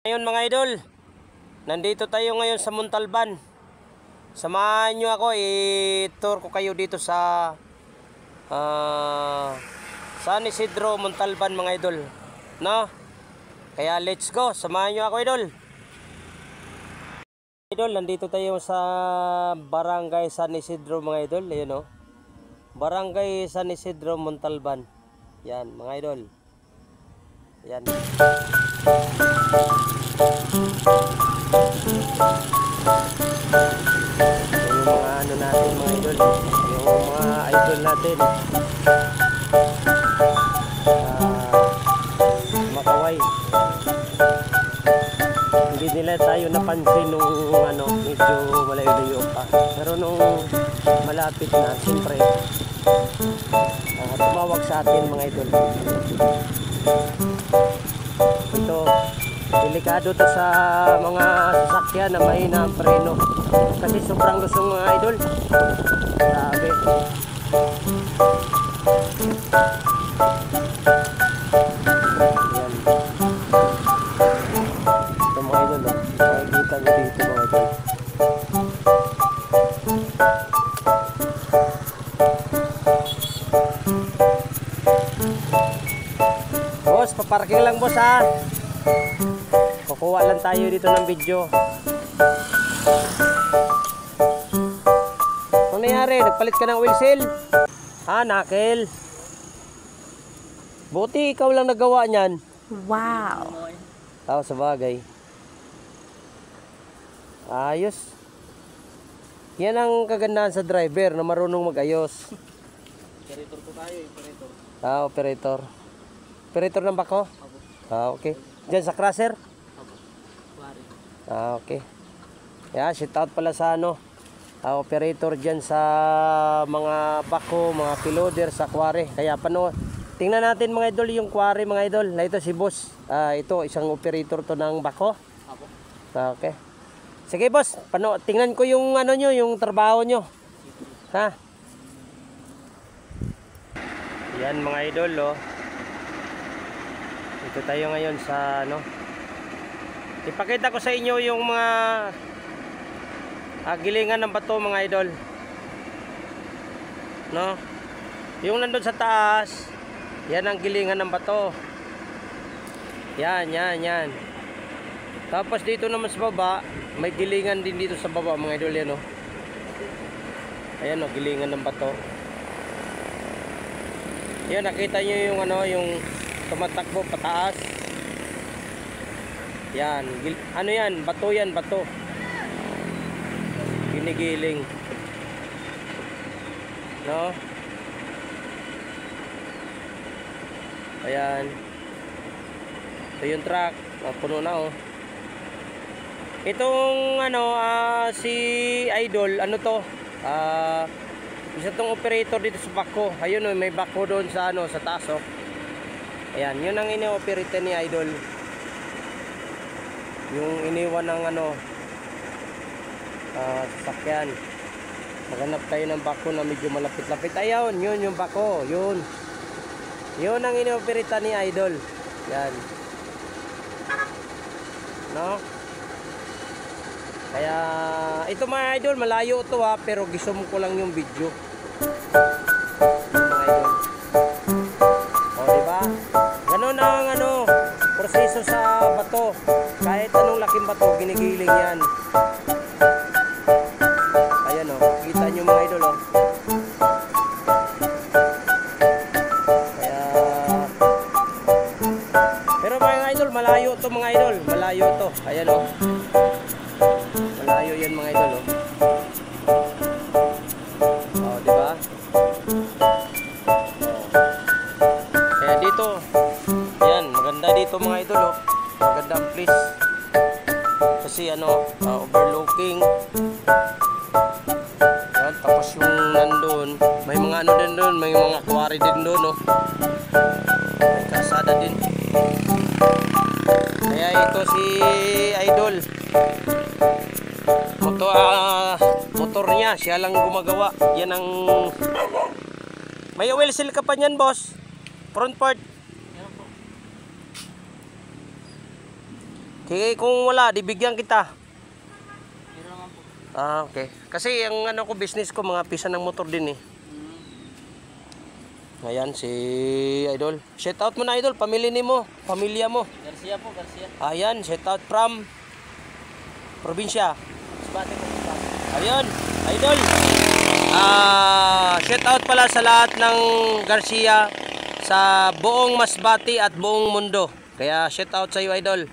Ngayon mga idol, nandito tayo ngayon sa Montalban. Samahan nyo ako, i-tour ko kayo dito sa San Isidro, Montalban mga idol, no? Kaya let's go, samahan nyo ako idol. Idol, nandito tayo sa Barangay San Isidro mga idol. Ayun o, Barangay San Isidro, Montalban. Yan mga idol. Yan. Yung mga ano natin mga idol, yung mga idol natin, makaway. Hindi nila tayo napansin nung ano, medyo malayo-layo pa, pero nung malapit na, siyempre tumawag sa atin mga idol. Ito, delikado to sa mga sasakyan na mahina ang preno kasi sobrang lusong mga idol. Grabe. Yan. Ito mga idol, makikita nyo dito mga idol. Boss, paparking lang boss ha. Kukuha lang tayo dito ng video. Ano nangyari? Nagpalit ka ng oil seal? Ah, knuckle. Buti ikaw lang nagawa niyan. Wow. Tao sa bagay. Ayos. Yan ang kagandahan sa driver na marunong mag-ayos. Operator po tayo, operator. Operator. Operator ng bako? Okay. Diyan sa crusher? Okay. Yeah, shout out pala sa ano, operator dyan sa mga bako, mga piloder sa quarry. Kaya tingnan natin mga idol yung quarry mga idol. Na ito si boss. Ito isang operator to ng bako. Okay. Sige boss, tingnan ko yung ano nyo, yung trabaho nyo. Ha? Yan mga idol oh. Ito tayo ngayon sa ano. Ipakita ko sa inyo yung mga gilingan ng bato mga idol. No? Yung nandun sa taas, yan ang gilingan ng bato. Yan. Tapos dito naman sa baba, may gilingan din dito sa baba mga idol yan oh. Ayan oh, gilingan ng bato. Yan, nakita nyo yung ano, yung tumatakbo pataas. Yan, ano yan, bato yan, bato. Ginigiling. No? Ayan. Ito yung truck, puno na oh. Itong ano, si Idol, ano to? Isa tong operator dito sa bako. Ayun oh, may bako doon sa ano, sa taas oh. Ayan, yun ang ini-operate ni Idol. Yung iniwan ng ano, sasakyan. Maghanap tayo ng bako na medyo malapit-lapit. Ayun, yun yung bako. Yun ang ini-operate ni Idol. Yan. No? Kaya ito mga idol, malayo to ha, pero gisum ko lang yung video. Mga idol. O diba? Ganun ang ano, proseso sa bato. Kahit anong laking bato, ginigiling yan. Ayan o, kita nyo mga idol o. Kaya pero mga idol, malayo to mga idol. Malayo to, ayan o. Malayo yan mga idol oh. Oh, di ba? Kaya dito, yan, maganda dito mga idol oh. Maganda ang place. Kasi ano, overlooking. Yan, tapos yung nandun, may mga ano din doon, may mga quarry din doon oh. May kasada din. Kaya ito si Idol. Motor niya, siya lang gumagawa. Yan ang may oil seal ka pa niyan boss. Front part. Sige, kung wala, di bigyan kita. Pero naman po. Ah, okay. Kasi ang ano ko, business ko, mga pisa ng motor din eh. Ayan, si Idol. Shout out mo na, Idol. Pamilya ni mo. Pamilya mo. Garcia po, Garcia. Ayan, shout out from probinsya. Masbate po, Masbate. Ayun, Idol. Shout out pala sa lahat ng Garcia sa buong Masbate at buong mundo. Kaya shout out sa iyo, Idol.